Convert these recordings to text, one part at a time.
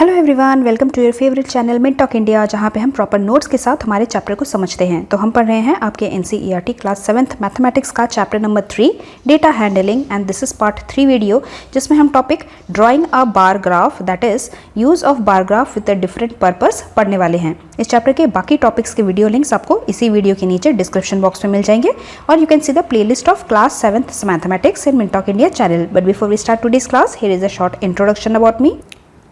Hello everyone, welcome to your favourite channel Mid Talk India, जहाँ पे हम proper notes के साथ हमारे चैप्टर को समझते हैं। तो हम पढ़ रहे हैं आपके एनसीईआरटी क्लास 7th मैथमेटिक्स का chapter number 3 data handling, and this is part 3 video, जिसमें हम topic drawing a bar graph, that is use of bar graph with a different purpose पढ़ने वाले हैं। इस चैप्टर के बाकी टॉपिक्स के वीडियो लिंक्स आपको इसी वीडियो के नीचे डिस्क्रिप्शन बॉक्स में मिल जाएंगे, और you can see the playlist of class 7th mathematics in Mid Talk India channel. But before we start today's class, here is a short introduction about me.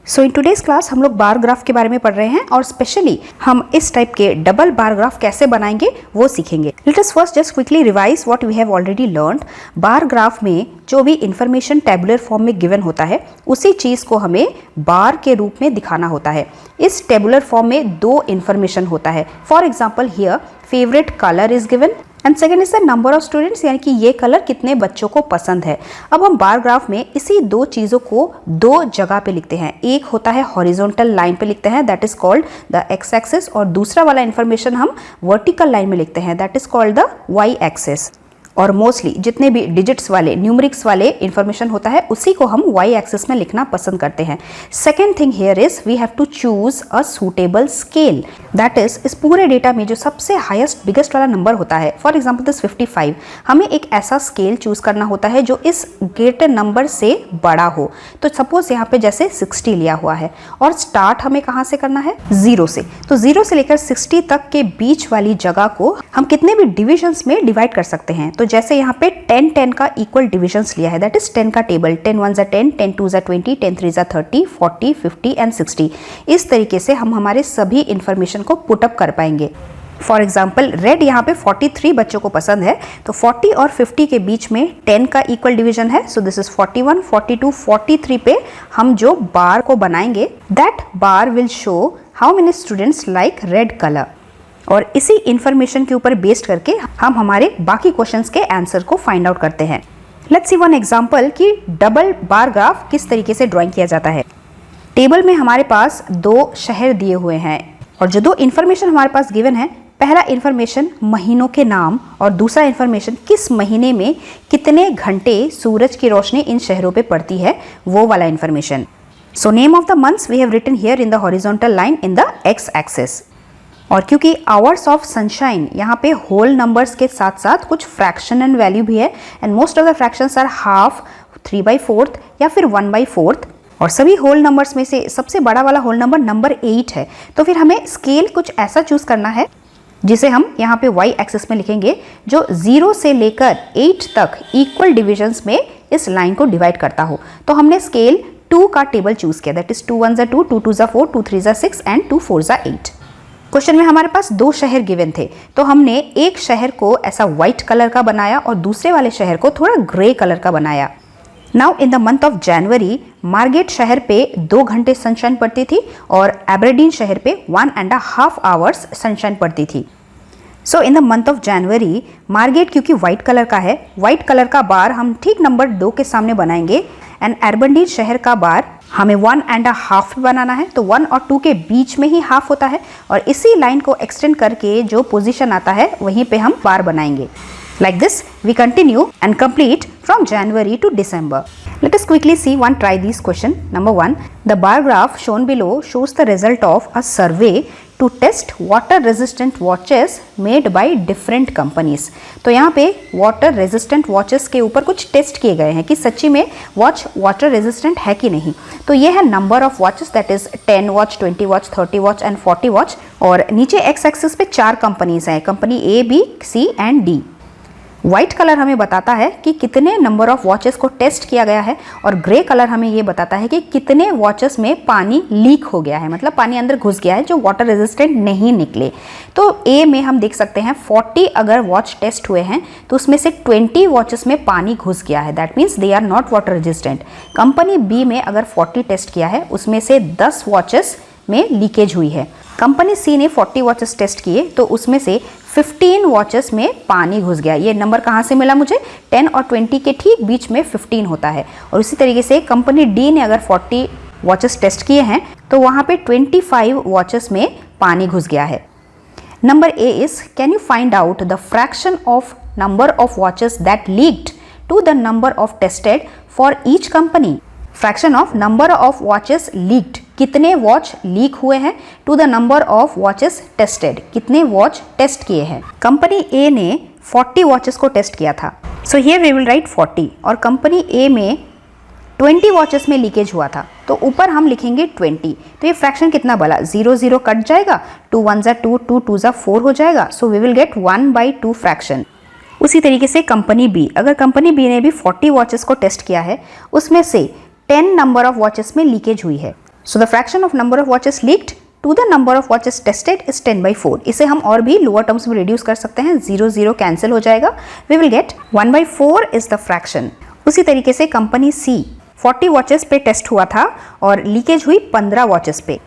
So in today's class हम लोग bar graph के बारे में पढ़ रहे हैं, और specially हम इस टाइप के डबल बार ग्राफ कैसे बनाएंगे वो सीखेंगे। Let us first just quickly revise what we have already learned. Bar graph में जो भी इंफॉर्मेशन टेबुलर फॉर्म में गिवन होता है, उसी चीज को हमें बार के रूप में दिखाना होता है। इस टेबुलर फॉर्म में दो इंफॉर्मेशन होता है। For example here favourite colour is given and second is the number of students, यानी कि ये कलर कितने बच्चों को पसंद है। अब हम बार ग्राफ में इसी दो चीजों को दो जगह पे लिखते हैं। एक होता है हॉरिजॉन्टल लाइन पे लिखते हैं, that is called the X axis, और दूसरा वाला इंफॉर्मेशन हम वर्टिकल लाइन में लिखते हैं, that is called the Y axis. और मोस्टली जितने भी डिजिट्स वाले न्यूमरिक्स वाले इंफॉर्मेशन होता है, उसी को हम वाई एक्सिस में लिखना पसंद करते हैं। Second thing here is we have to choose a suitable scale, that is इस पूरे डेटा में जो सबसे हाईएस्ट बिगेस्ट वाला नंबर होता है, फॉर एग्जाम्पल दिस 55, हमें एक ऐसा स्केल चूज करना होता है जो इस ग्रेटर नंबर से बड़ा हो। तो सपोज यहाँ पे जैसे 60 लिया हुआ है, और स्टार्ट हमें कहाँ से करना है, 0 से। तो 0 से लेकर 60 तक के बीच वाली जगह को हम कितने भी डिविजन्स में डिवाइड कर सकते हैं। तो जैसे यहाँ पे 10 का इक्वल डिविजन्स लिया है, दैट इज 10 का टेबल, 10 1 10, 10 2 20, 10 3 30, 40, 50 एंड 60। इस तरीके से हम हमारे सभी इंफॉर्मेशन को पुटअप कर पाएंगे। फॉर एग्जाम्पल रेड यहाँ पे 43 बच्चों को पसंद है, तो 40 और 50 के बीच में 10 का इक्वल डिवीजन है, सो दिस इज 41, 42, 43 पे हम जो बार को बनाएंगे, that bar will show how many students like red colour. और इसी इंफॉर्मेशन के ऊपर बेस्ड करके हम हमारे बाकी क्वेश्चंस के आंसर को फाइंड आउट करते हैं। लेट्स सी वन एग्जांपल कि डबल बार ग्राफ किस तरीके से ड्राइंग किया जाता है। टेबल में हमारे पास दो शहर दिए हुए हैं, और जो दो इंफॉर्मेशन हमारे पास गिवन है, पहला इंफॉर्मेशन महीनों के नाम, और दूसरा इंफॉर्मेशन किस महीने में कितने घंटे सूरज की रोशनी इन शहरों पे पड़ती है, वो वाला information. So name of the months we have written here in the horizontal line in the X axis. और क्योंकि आवर्स ऑफ सनशाइन यहाँ पे होल नंबर्स के साथ साथ कुछ फ्रैक्शन एंड वैल्यू भी है, and most of the fractions are half, 3/4 या फिर 1/4, और सभी होल नंबर्स में से सबसे बड़ा वाला होल नंबर नंबर 8 है। तो फिर हमें स्केल कुछ ऐसा चूज करना है जिसे हम यहाँ पे वाई एक्सिस में लिखेंगे, जो 0 से लेकर 8 तक इक्वल डिविजन्स में इस लाइन को डिवाइड करता हो। तो हमने स्केल 2 का टेबल चूज किया, दैट इज 2 1 2, 2 2 4, 2 3 6 एंड 2 4 8। क्वेश्चन में हमारे पास दो शहर गिवन थे, तो हमने एक शहर को ऐसा व्हाइट कलर का बनाया और दूसरे वाले शहर को थोड़ा ग्रे कलर का बनाया। Now in the month of January Margaret शहर पे 2 घंटे सनशाइन पड़ती थी, और एब्रडीन शहर पे 1.5 आवर्स सनशाइन पड़ती थी। So in the month of January Margate क्योंकि व्हाइट कलर का है, व्हाइट कलर का बार हम ठीक नंबर 2 के सामने बनाएंगे, एंड एब्रडीन शहर का बार हमें 1.5 बनाना है। तो 1 और 2 के बीच में ही हाफ होता है, और इसी लाइन को एक्सटेंड करके जो पोजीशन आता है वहीं पे हम बार बनाएंगे। Like this, we continue and complete from January to December. Let us quickly see one try these question. Number 1, the bar graph shown below shows the result of a survey to test water resistant watches made by different companies. तो यहाँ पे water resistant watches के ऊपर कुछ test किए गए हैं कि सच्ची में वॉच वाटर रेजिस्टेंट है कि नहीं। तो ये है number of watches, that is 10 watch, 20 watch, 30 watch and 40 watch. और नीचे एक्स एक्सिस पे 4 कंपनीज हैं, company A, B, C and D. White colour हमें बताता है कि कितने नंबर ऑफ वॉचेस को टेस्ट किया गया है, और ग्रे कलर हमें ये बताता है कि कितने वॉचेस में पानी लीक हो गया है, मतलब पानी अंदर घुस गया है जो वाटर रेजिस्टेंट नहीं निकले। तो ए में हम देख सकते हैं 40 अगर वॉच टेस्ट हुए हैं, तो उसमें से 20 वॉचेस में पानी घुस गया है, that means they are not water resistant. Company B में अगर 40 टेस्ट किया है, उसमें से 10 वॉचेस में लीकेज हुई है। कंपनी सी ने 40 वॉचेस टेस्ट किए, तो उसमें से 15 वॉचेस में पानी घुस गया। ये नंबर कहाँ से मिला मुझे, 10 और 20 के ठीक बीच में 15 होता है। और उसी तरीके से कंपनी डी ने अगर 40 वॉचेस टेस्ट किए हैं, तो वहाँ पे 25 वॉचेस में पानी घुस गया है। Number A is, can you find out the fraction of number of watches that leaked to the number of tested for each company. Fraction of number of watches leaked कितने वॉच लीक हुए हैं, to the number of watches tested, कितने watch test किए हैं। Company ए ने 40 watches को test किया था, so here we will write 40, और कंपनी ए में 20 वॉचेस में लीकेज हुआ था, तो ऊपर हम लिखेंगे 20। तो ये फ्रैक्शन कितना बना, 0 0 कट जाएगा, 2 1 ज़ा 2, 2 2 ज़ा 4 हो जाएगा, so we will get 1/2 fraction. उसी तरीके से कंपनी बी, अगर कंपनी बी ने भी 40 वॉचेस को टेस्ट किया है, उसमें से 10 नंबर ऑफ वॉचेस में लीकेज हुई है, so the fraction of number of watches leaked to the number of watches tested is 10/4। इसे हम और भी लोअर टर्म्स में रिड्यूस कर सकते हैं, 0 0 कैंसिल हो जाएगा, we will get 1/4 is the fraction. उसी तरीके से कंपनी सी 40 वॉचेस पे टेस्ट हुआ था और लीकेज हुई 15 वॉचेस पे।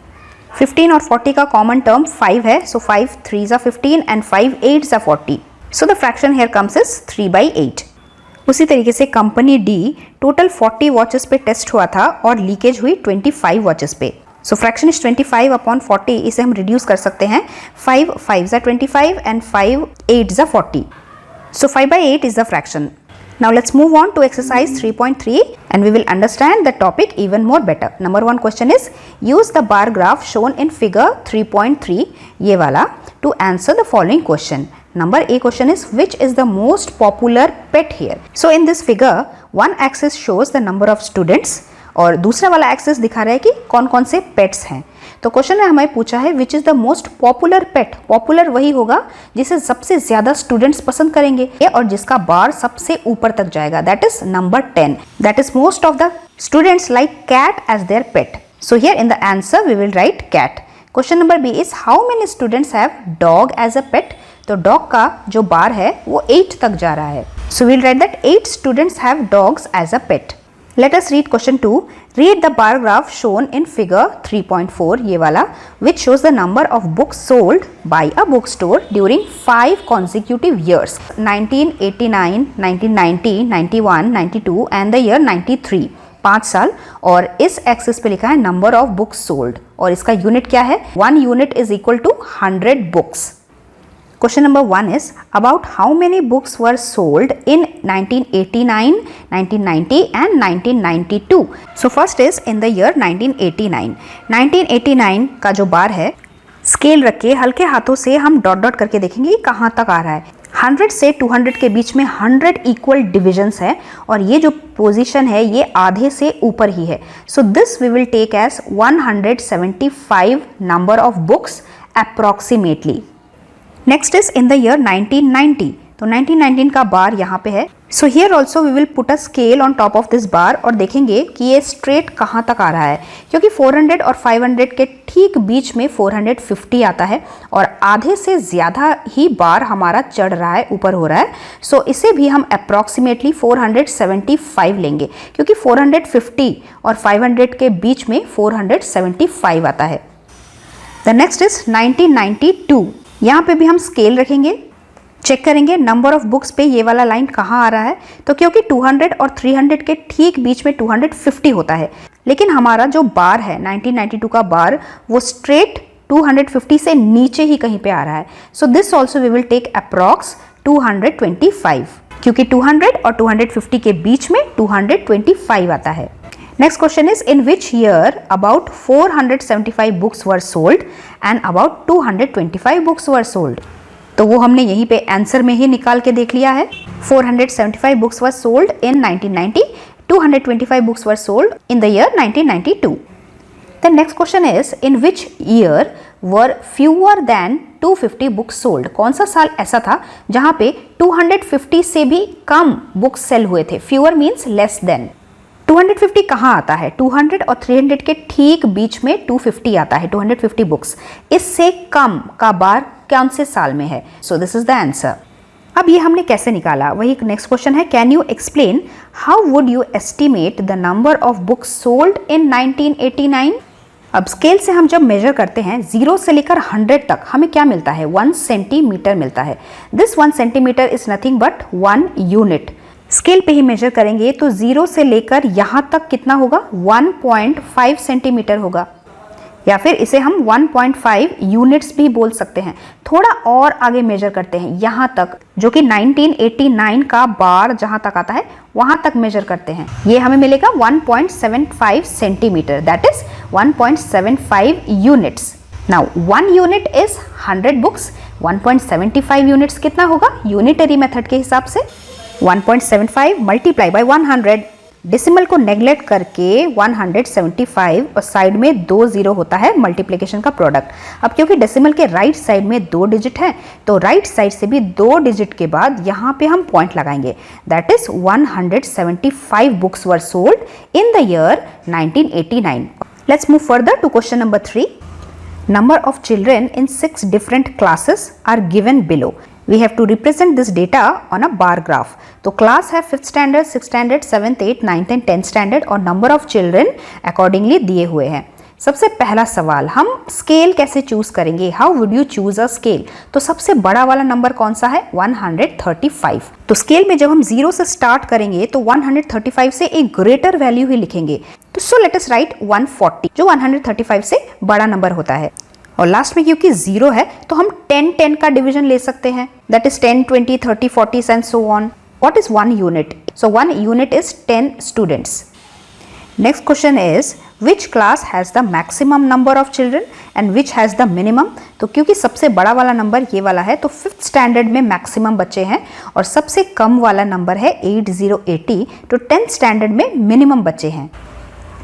15 और 40 का कॉमन टर्म 5 है, सो 5 3 ज़ा 15 एंड 5 8 ज़ा 40, सो the fraction here comes is 3/8। उसी तरीके से कंपनी डी टोटल 40 वॉचेस पे टेस्ट हुआ था और लीकेज हुई 25 वॉचेस पे, सो फ्रैक्शन इज 25/40, इसे हम रिड्यूस कर सकते हैं, 5 5 ज़ा 25 एंड 5 8 ज़ा 40, सो 5/8 is the fraction. Now let's move on to exercise 3.3 and we will understand the topic even more better. Number 1 question is, use the bar graph shown in figure 3.3 ये वाला to answer the following question. Number A question is, which is the most popular pet here? So in this figure, one axis shows the number of students और दूसरा वाला axis दिखा रहा है कि कौन कौन से पेट्स हैं। तो क्वेश्चन में हमें पूछा है which is the most popular pet. Popular वही होगा जिसे सबसे ज्यादा स्टूडेंट्स पसंद करेंगे और जिसका बार सबसे ऊपर तक जाएगा, that is number 10। That is most of the students like cat as their pet, so here in the answer we will write cat. Question number B is, how many students have dog as a pet. तो dog का जो बार है वो 8 तक जा रहा है, so we will write that 8 students have dogs as a pet. Let us read question 2. Read the bar graph shown in figure 3.4 ये वाला, which shows the number of books sold by a bookstore during 5 consecutive years 1989, 1990, 91, 92 and the year 93, 5 साल। और इस axis पे लिखा है number of books sold और इसका यूनिट क्या है, 1 unit is equal to 100 books. Question number 1 is, about how many books were sold in 1989, 1990 and 1992. So first is in the year 1989. 1989 का जो बार है, स्केल रख के हल्के हाथों से हम डॉट डॉट करके देखेंगे कि कहाँ तक आ रहा है। 100 से 200 के बीच में 100 इक्वल डिविजन्स है और ये जो पोजीशन है ये आधे से ऊपर ही है, so this we will take as 175 number of books approximately. Next is in the year 1990, तो 1919 का बार यहाँ पे है, so here also we will put a scale on top of this bar और देखेंगे कि ये स्ट्रेट कहाँ तक आ रहा है, क्योंकि 400 और 500 के ठीक बीच में 450 आता है और आधे से ज़्यादा ही बार हमारा चढ़ रहा है, ऊपर हो रहा है, सो इसे भी हम अप्रॉक्सीमेटली 475 लेंगे, क्योंकि 450 और 500 के बीच में 475 आता है। द नेक्स्ट इज 1992, यहाँ पे भी हम स्केल रखेंगे, चेक करेंगे नंबर ऑफ बुक्स पे ये वाला लाइन कहाँ आ रहा है, तो क्योंकि 200 और 300 के ठीक बीच में 250 होता है, लेकिन हमारा जो बार है 1992 का बार वो स्ट्रेट 250 से नीचे ही कहीं पे आ रहा है, so this also we will take approx 225, क्योंकि 200 और 250 के बीच में 225 आता है। Next question is, in which year about 475 books were sold and about 225 books were sold? तो वो हमने यहीं पे आंसर में ही निकाल के देख लिया है। 475 books were sold in 1990, 225 books were sold in the year 1992. The next question is, in which year were fewer than 250 books sold? कौन सा साल ऐसा था जहाँ पे 250 से भी कम बुक्स सेल हुए थे? Fewer means less than. 250 कहाँ आता है? 200 और 300 के ठीक बीच में 250 आता है, 250 बुक्स। इससे कम का बार कौन से साल में है? So this is the answer. अब ये हमने कैसे निकाला, वही नेक्स्ट क्वेश्चन है, can you explain how would you estimate the number of books sold in 1989? अब स्केल से हम जब मेजर करते हैं 0 से लेकर 100 तक हमें क्या मिलता है? 1 सेंटीमीटर मिलता है। This 1 centimetre is nothing but 1 unit. Scale पे ही मेजर करेंगे तो 0 से लेकर यहाँ तक कितना होगा? 1.5 सेंटीमीटर होगा। या फिर इसे हम 1.5 यूनिट्स भी बोल सकते हैं। थोड़ा और आगे मेजर करते हैं, यहाँ तक, जो कि 1989 का बार जहाँ तक आता है वहाँ तक मेजर करते हैं। ये हमें मिलेगा 1.75 centimetre, that is 1.75 units. Now 1 unit is 100 books. 1.75 units कितना होगा यूनिटरी मेथड के हिसाब से? 1.75 मल्टीप्लाई बाय 100। डेसिमल को नेग्लेक्ट करके 175 और साइड में 2 जीरो होता है मल्टीप्लिकेशन का प्रोडक्ट। अब क्योंकि डेसिमल के राइट साइड में 2 डिजिट है, तो राइट साइड से भी 2 डिजिट के बाद यहाँ पे हम पॉइंट लगाएंगे, that is 175 books were sold in the year 1989। Let's move further to question number 3। Number of children in 6 different classes are given below. We have to represent this data on a bar graph. तो class है 5th standard, 6th standard, 7th, 8th, 9th and 10th standard और number of children accordingly दिए हुए हैं। सबसे पहला सवाल, हम स्केल कैसे चूज करेंगे? How would you choose a scale? तो सबसे बड़ा वाला नंबर कौन सा है? 135। तो स्केल में जब हम 0 से स्टार्ट करेंगे तो 135 से एक ग्रेटर वैल्यू ही लिखेंगे। तो सो लेट अस राइट 140, जो 135 से बड़ा नंबर होता है। और लास्ट में क्योंकि 0 है तो हम 10 का डिवीजन ले सकते हैं, that is 10, 20, 30, 40 and so on. What is 1 unit? So 1 unit is 10 students. Next question is which class has the maximum number of children and which has the minimum? तो क्योंकि सबसे बड़ा वाला नंबर ये वाला है तो 5th स्टैंडर्ड में मैक्सिमम बच्चे हैं और सबसे कम वाला नंबर है 8080, तो 10th स्टैंडर्ड में मिनिमम बच्चे हैं।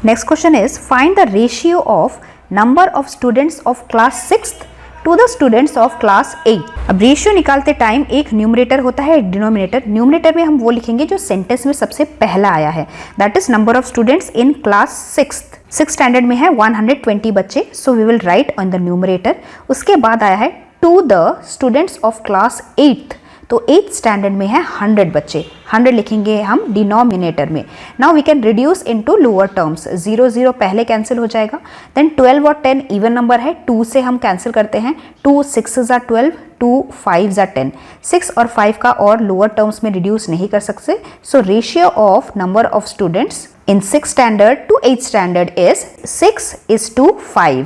Next question is find the ratio of number of students of class 6th to the students of class 8। अब रेशियो निकालते टाइम एक न्यूमरेटर होता है, एक डिनोमिनेटर। न्यूमरेटर में हम वो लिखेंगे जो सेंटेंस में सबसे पहला आया है, that is number of students in class 6th। 6th standard में है 120 बच्चे, so we will write on the numerator. उसके बाद आया है to the students of class 8th, तो 8th स्टैंडर्ड में है 100 बच्चे, 100 लिखेंगे हम डिनोमिनेटर में। Now we can reduce into lower terms, 0 0 पहले कैंसिल हो जाएगा। देन 12 और 10 इवन नंबर है, 2 से हम कैंसिल करते हैं, 2 6s are 12, 2 5s are 10। 6 और 5 का और लोअर टर्म्स में रिड्यूस नहीं कर सकते, so ratio of number of students in 6th standard to 8th standard is 6:5।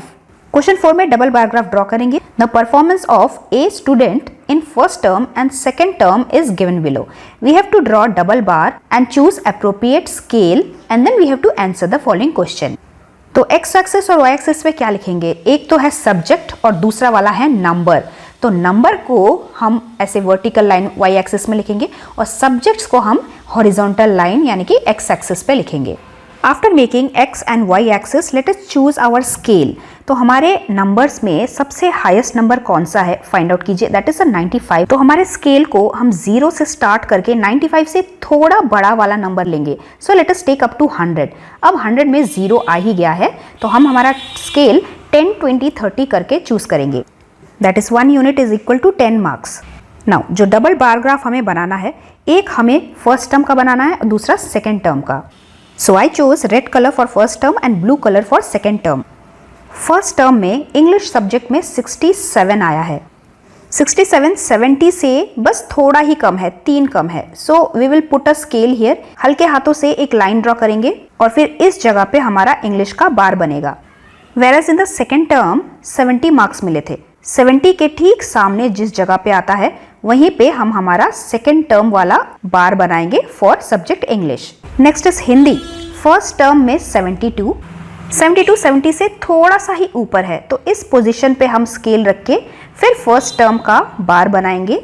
Question 4 में डबल बार ग्राफ ड्रॉ करेंगे। The performance of a student in first term and second term is given below. We have to draw double bar and choose appropriate scale and then we have to answer the following question. तो x axis और y axis पे क्या लिखेंगे? एक तो है subject और दूसरा वाला है नंबर। तो नंबर को हम ऐसे वर्टिकल लाइन y एक्सिस में लिखेंगे और सब्जेक्ट्स को हम हॉरिजॉन्टल लाइन यानी कि x एक्सिस पे लिखेंगे। After making x and y axis let us choose our scale. तो हमारे नंबर्स में सबसे हाईएस्ट नंबर कौन सा है फाइंड आउट कीजिए, दैट इज 95। तो हमारे स्केल को हम 0 से स्टार्ट करके 95 से थोड़ा बड़ा वाला नंबर लेंगे, so let us take up to 100। अब 100 में 0 आ ही गया है तो हम हमारा स्केल 10, 20, 30 करके चूज करेंगे, that is 1 unit is equal to 10 marks. Now जो डबल बार ग्राफ हमें बनाना है, एक हमें फर्स्ट टर्म का बनाना है और दूसरा सेकेंड टर्म का। So I chose red colour for first term and blue colour for second term. First term में इंग्लिश सब्जेक्ट में 67 आया है। 67 70 से बस थोड़ा ही कम है, 3 कम है, so we will put a scale here. हल्के हाथों से एक लाइन ड्रॉ करेंगे और फिर इस जगह पे हमारा इंग्लिश का बार बनेगा। Whereas in the second term 70 marks मिले थे, 70 के ठीक सामने जिस जगह पे आता है वहीं पे हम हमारा सेकेंड टर्म वाला बार बनाएंगे for subject English. Next is Hindi. First term में 72 70 से थोड़ा सा ही ऊपर है, तो इस पोजीशन पे हम स्केल रख के फिर फर्स्ट टर्म का बार बनाएंगे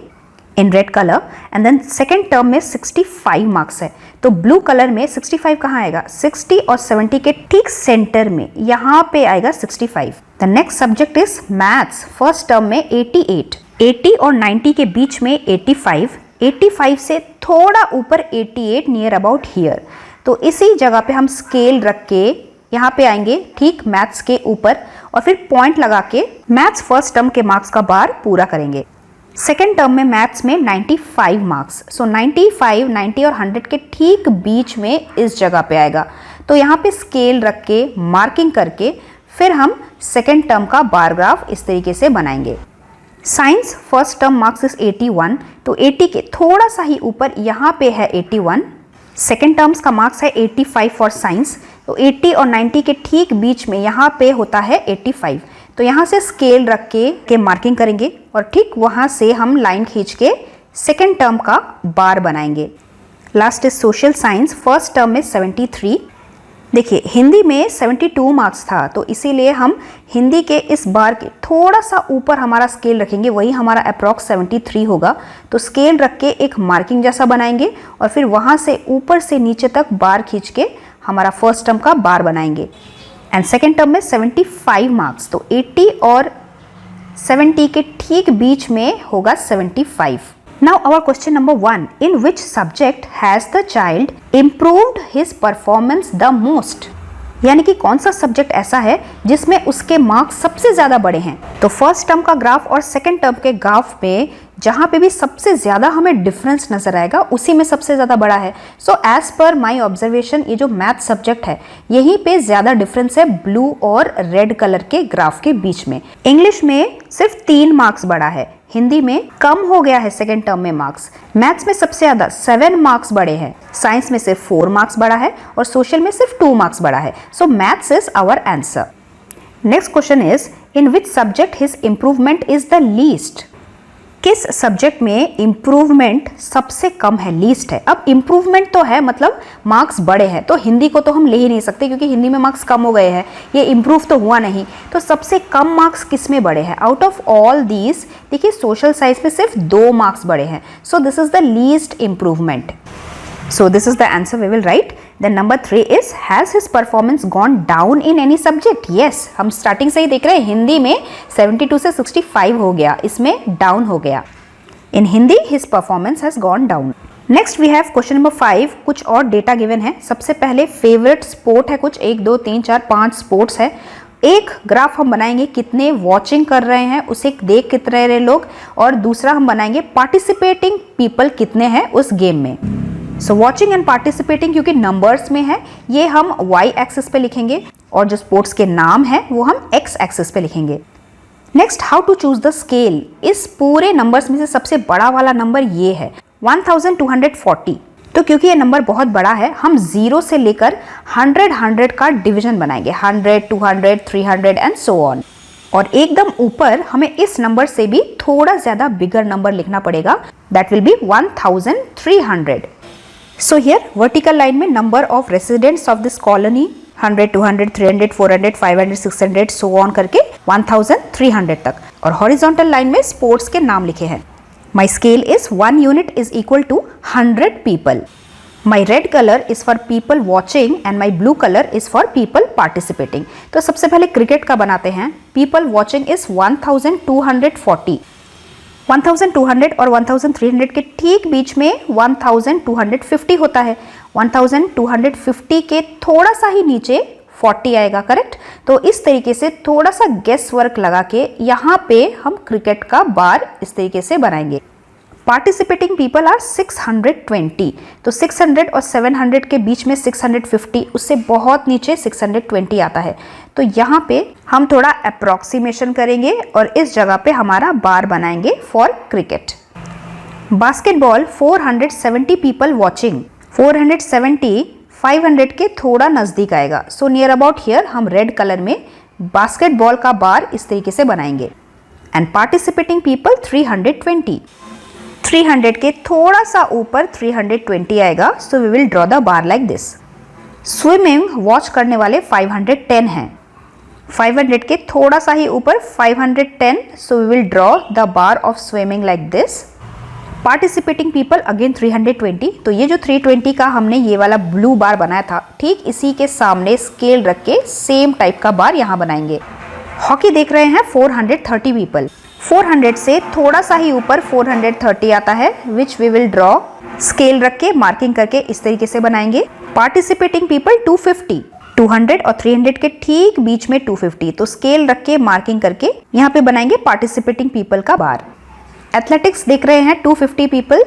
in red colour and then second term में 65 मार्क्स है, तो ब्लू कलर में 65 कहाँ आएगा? 60 और 70 के ठीक सेंटर में यहाँ पे आएगा 65। The next subject is maths. First term में 88, 80 और 90 के बीच में 85, 85 से थोड़ा ऊपर 88 नियर अबाउट हियर, तो इसी जगह पे हम स्केल रख के यहाँ पे आएंगे ठीक मैथ्स के ऊपर और फिर पॉइंट लगा के मैथ्स फर्स्ट टर्म के मार्क्स का बार पूरा करेंगे। सेकेंड टर्म में मैथ्स में 95 मार्क्स, सो 95, 90 और 100 के ठीक बीच में इस जगह पे आएगा, तो यहाँ पे स्केल रख के मार्किंग करके फिर हम सेकेंड टर्म का बार ग्राफ इस तरीके से बनाएंगे। Science first term marks is 81, तो 80 के थोड़ा सा ही ऊपर यहाँ पे है 81। सेकेंड टर्म्स का मार्क्स है 85 फॉर साइंस, तो 80 और 90 के ठीक बीच में यहाँ पे होता है 85। तो यहाँ से स्केल रख के मार्किंग करेंगे और ठीक वहाँ से हम लाइन खींच के सेकेंड टर्म का बार बनाएंगे। Last is social science, first term में 73। देखिए हिंदी में 72 मार्क्स था, तो इसीलिए हम हिंदी के इस बार के थोड़ा सा ऊपर हमारा स्केल रखेंगे, वही हमारा अप्रॉक्स 73 होगा। तो स्केल रख के एक मार्किंग जैसा बनाएंगे और फिर वहाँ से ऊपर से नीचे तक बार खींच के हमारा फर्स्ट टर्म का बार बनाएंगे। एंड सेकेंड टर्म में 75 मार्क्स, तो 80 और 70 के ठीक बीच में होगा 75। Now our question number 1, in which subject has the child improved his performance the most? यानी कि कौन सा सब्जेक्ट ऐसा है जिसमें उसके मार्क्स सबसे ज्यादा बड़े हैं। तो फर्स्ट टर्म का ग्राफ और सेकंड टर्म के ग्राफ में जहां पे भी सबसे ज्यादा हमें डिफरेंस नजर आएगा उसी में सबसे ज्यादा बड़ा है। So as per my observation ये जो मैथ सब्जेक्ट है यहीं पे ज्यादा डिफरेंस है ब्लू और रेड कलर के ग्राफ के बीच में। इंग्लिश में सिर्फ 3 मार्क्स बड़ा है, हिंदी में कम हो गया है सेकेंड टर्म में मार्क्स। मैथ्स में सबसे ज्यादा 7 मार्क्स बड़े हैं, साइंस में सिर्फ 4 मार्क्स बड़ा है और सोशल में सिर्फ 2 मार्क्स बड़ा है। So maths is our answer. Next question is, in which subject his improvement is the least? किस सब्जेक्ट में इंप्रूवमेंट सबसे कम है, लीस्ट है। अब इंप्रूवमेंट तो है मतलब मार्क्स बड़े हैं, तो हिंदी को तो हम ले ही नहीं सकते क्योंकि हिंदी में मार्क्स कम हो गए हैं, ये इंप्रूव तो हुआ नहीं। तो सबसे कम मार्क्स किस में बड़े हैं आउट ऑफ ऑल दीज? देखिए सोशल साइंस में सिर्फ 2 मार्क्स बड़े हैं, so this is the least improvement. So this is the answer we will write. Then number 3 is, has his performance gone down in any subject? Yes, हम starting से ही देख रहे हैं हिंदी में 72 से 65 हो गया, इसमें डाउन हो गया। In Hindi his performance has gone down. Next we have question number 5, कुछ और डेटा गिवन है। सबसे पहले फेवरेट स्पोर्ट है कुछ 1 2 3 4 5 स्पोर्ट्स है। एक ग्राफ हम बनाएंगे कितने वॉचिंग कर रहे हैं उसे देख कितने रहे लोग, और दूसरा हम बनाएंगे पार्टिसिपेटिंग पीपल कितने हैं उस गेम में। सो वॉचिंग एंड पार्टिसिपेटिंग क्योंकि नंबर्स में है ये हम y एक्सिस पे लिखेंगे और जो स्पोर्ट्स के नाम है वो हम x एक्सिस पे लिखेंगे। Next, how to choose the scale. इस पूरे नंबर्स में से सबसे बड़ा वाला नंबर ये है 1240। तो क्योंकि ये नंबर बहुत बड़ा है हम 0 से लेकर 100 का डिवीजन बनाएंगे, 100, 200, 300 एंड सो ऑन। और एकदम ऊपर हमें इस नंबर से भी थोड़ा ज्यादा बिगर नंबर लिखना पड़ेगा, that will be 1300। So here vertical line में number of residents of this colony 100, 200, 300, 400, 500, 600 so on करके 1300 तक, और horizontal line में sports के नाम लिखे हैं। My scale is 1 unit is equal to 100 people. My red color is for people watching and my blue color is for people participating. तो सबसे पहले क्रिकेट का बनाते हैं। People watching is 1240। 1200 और 1300 के ठीक बीच में 1250 होता है। 1250 के थोड़ा सा ही नीचे 40 आएगा, करेक्ट। तो इस तरीके से थोड़ा सा गेस वर्क लगा के यहाँ पे हम क्रिकेट का बार इस तरीके से बनाएंगे। Participating people are 620। तो 600 और 700 के बीच में 650, उससे बहुत नीचे 620 आता है। तो यहाँ पे हम थोड़ा अप्रोक्सीमेशन करेंगे और इस जगह पे हमारा बार बनाएंगे for cricket. Basketball 470 people watching. 470 500 के थोड़ा नजदीक आएगा, सो नियर अबाउट हियर हम रेड कलर में बास्केटबॉल का बार इस तरीके से बनाएंगे। And participating people 320। 300 के थोड़ा सा ऊपर 320 आएगा, so we will draw the bar like this. Swimming watch करने वाले 510 हैं। 500 के थोड़ा सा ही ऊपर 510, so we will draw the bar of swimming like this. Participating people again 320। तो ये जो 320 का हमने ये वाला ब्लू बार बनाया था, ठीक इसी के सामने स्केल रख के सेम टाइप का बार यहाँ बनाएंगे। हॉकी देख रहे हैं 430 पीपल। 400 से थोड़ा सा ही ऊपर 430 आता है, which we will draw scale रख के मार्किंग करके इस तरीके से बनाएंगे। Participating people 250। 200 और 300 के ठीक बीच में 250, तो स्केल रख के मार्किंग करके यहाँ पे बनाएंगे पार्टिसिपेटिंग पीपल का बार। एथलेटिक्स देख रहे हैं 250 पीपल।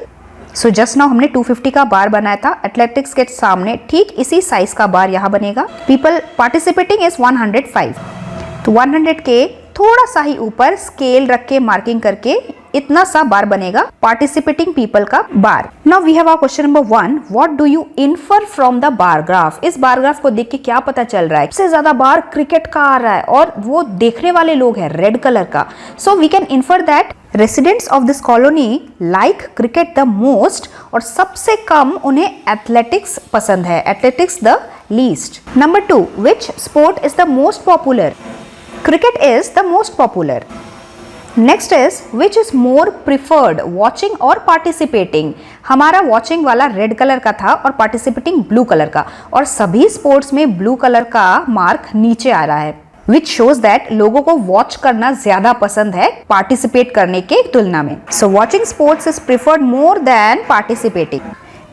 सो जस्ट नाउ हमने 250 का बार बनाया था, एथलेटिक्स के सामने ठीक इसी साइज का बार यहाँ बनेगा। People participating is 105। तो 100 के थोड़ा सा ही ऊपर स्केल रख के मार्किंग करके इतना सा बार बनेगा पार्टिसिपेटिंग पीपल का bar. Now we have our question number 1, what do you infer from the bar graph. इस बार ग्राफ को देख के क्या पता चल रहा है? सबसे ज्यादा बार क्रिकेट का आ रहा है और वो देखने वाले लोग हैं रेड कलर का। So we can infer that residents of this colony like cricket the most, और सबसे कम उन्हें एथलेटिक्स पसंद है, athletics the least. Number 2, which sport is the most popular? Cricket is the most popular. Next is which is more preferred, watching और participating? हमारा watching वाला red colour का था और पार्टिसिपेटिंग ब्लू कलर का, और सभी स्पोर्ट्स में ब्लू कलर का मार्क नीचे आ रहा है, विच शोज दैट लोगों को वॉच करना ज्यादा पसंद है पार्टिसिपेट करने के तुलना में। सो watching sports is preferred more than participating.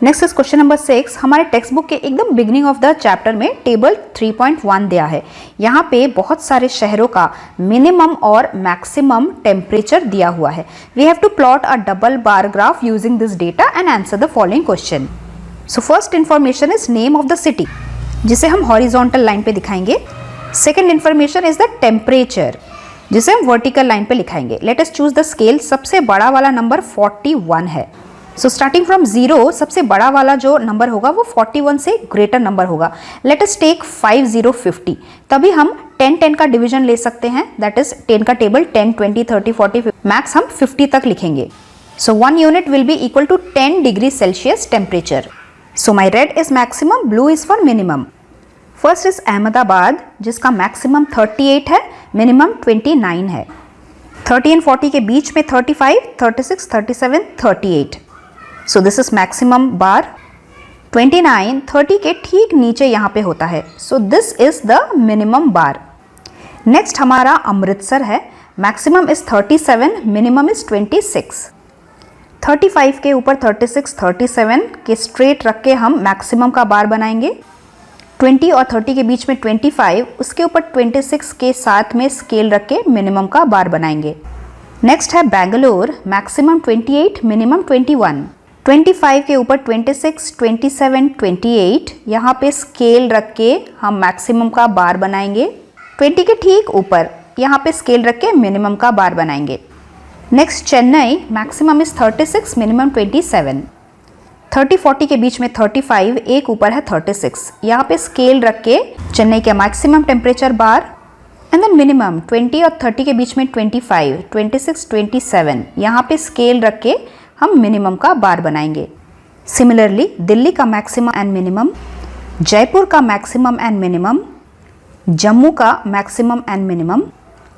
Next is question number 6। हमारे टेक्स्ट बुक के एकदम बिगिनिंग ऑफ द चैप्टर में टेबल 3.1 दिया है। यहाँ पे बहुत सारे शहरों का मिनिमम और मैक्सिमम टेम्परेचर दिया हुआ है। We have to plot a double bar graph using this data and answer the following question. So first information is name of the city, जिसे हम हॉरिजॉन्टल लाइन पे दिखाएंगे। Second information is the temperature, जिसे हम vertical line पे लिखाएंगे। Let us choose the scale. सबसे बड़ा वाला नंबर 41 है। सो स्टार्टिंग फ्रॉम 0, सबसे बड़ा वाला जो नंबर होगा वो 41 से ग्रेटर नंबर होगा। Let us take 50, 50। तभी हम 10 का डिवीजन ले सकते हैं, दैट इज 10 का टेबल 10, 20, 30, 40, मैक्स हम 50 तक लिखेंगे। So 1 unit will be equal to 10 degree Celsius temperature. So my red is maximum, blue is for minimum. First is Ahmedabad, जिसका मैक्सिमम 38 है, मिनिमम 29 है। 30 एंड 40 के बीच में 35, 36, 37, 38। सो दिस इज मैक्सिमम बार। 29 30 के ठीक नीचे यहाँ पे होता है, so this is the minimum bar. Next हमारा अमृतसर है, मैक्सिमम इज 37, मिनिमम इज 26। 35 के ऊपर 36, 37 के स्ट्रेट रख के हम मैक्सिमम का बार बनाएंगे। 20 और 30 के बीच में 25, उसके ऊपर 26 के साथ में स्केल रख के मिनिमम का बार बनाएंगे। नेक्स्ट है बेंगलोर, मैक्सिमम 28, मिनिमम 21। 25 के ऊपर 26, 27, 28, यहाँ पे स्केल रख के हम मैक्सिमम का बार बनाएंगे। 20 के ठीक ऊपर यहाँ पे स्केल रख के मिनिमम का बार बनाएंगे। Next Chennai, maximum is 36, minimum 27। 30-40 के बीच में 35, एक ऊपर है 36, यहाँ पे स्केल रख के चेन्नई का maximum temperature bar. And then minimum 20 और 30 के बीच में 25, 26, 27, यहाँ पे स्केल रख के हम मिनिमम का बार बनाएंगे। सिमिलरली दिल्ली का मैक्सिमम एंड मिनिमम, जयपुर का मैक्सिमम एंड मिनिमम, जम्मू का maximum and minimum,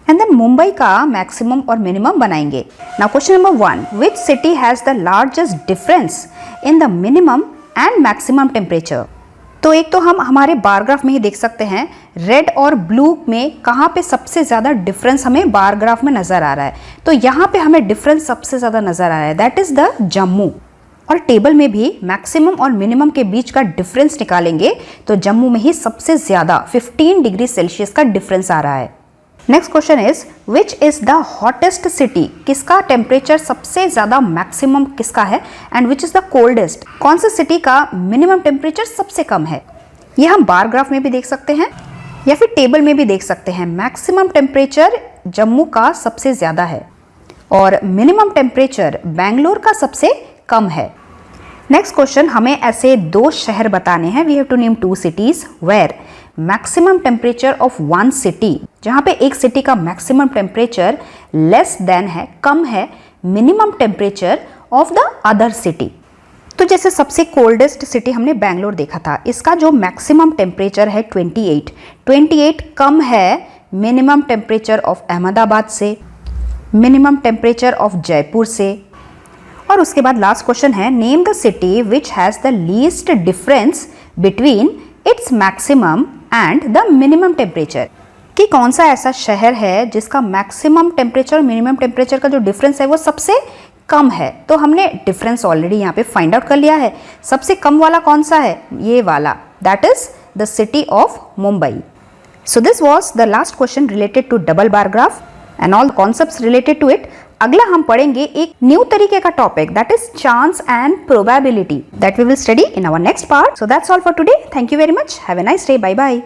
and then Mumbai का मैक्सिमम और मिनिमम बनाएंगे। Now question number 1, which city has the largest difference in the minimum and maximum temperature? तो एक तो हम हमारे बार ग्राफ में ही देख सकते हैं रेड और ब्लू में कहाँ पे सबसे ज़्यादा डिफरेंस हमें बार ग्राफ में नज़र आ रहा है। तो यहाँ पे हमें डिफरेंस सबसे ज़्यादा नज़र आ रहा है, दैट इज़ द जम्मू। और टेबल में भी मैक्सिमम और मिनिमम के बीच का डिफरेंस निकालेंगे तो जम्मू में ही सबसे ज़्यादा 15 डिग्री सेल्सियस का डिफरेंस आ रहा है। Next question is which is the hottest city? किसका टेम्परेचर सबसे ज्यादा मैक्सिमम किसका है? And which is the coldest? कौन सी सिटी का मिनिमम टेम्परेचर सबसे कम है? ये हम बार ग्राफ में भी देख सकते हैं या फिर टेबल में भी देख सकते हैं। मैक्सिमम टेम्परेचर जम्मू का सबसे ज्यादा है और मिनिमम टेम्परेचर बेंगलोर का सबसे कम है। नेक्स्ट क्वेश्चन, हमें ऐसे 2 शहर बताने हैं। We have to name 2 cities where maximum temperature of 1 city, जहाँ पे एक सिटी का मैक्सिमम टेम्परेचर लेस देन है, कम है minimum temperature of the other city. तो जैसे सबसे कोल्डेस्ट सिटी हमने बेंगलोर देखा था, इसका जो मैक्सिमम टेम्परेचर है 28 कम है मिनिमम टेम्परेचर ऑफ अहमदाबाद से, मिनिमम टेम्परेचर ऑफ जयपुर से। और उसके बाद लास्ट क्वेश्चन है name the city which has the least difference between its maximum and the minimum temperature, कि कौन सा ऐसा शहर है जिसका मैक्सिमम टेम्परेचर और मिनिमम टेम्परेचर का जो डिफरेंस है वो सबसे कम है। तो हमने डिफरेंस ऑलरेडी यहाँ पे फाइंड आउट कर लिया है। सबसे कम वाला कौन सा है? ये वाला, that is the city of Mumbai. So this was the last question related to double bar graph and all concepts related to it. अगला हम पढ़ेंगे एक न्यू तरीके का topic, that is chance and probability, that we will study in our next part. So that's all for today. Thank you very much. Have a nice day. Bye bye.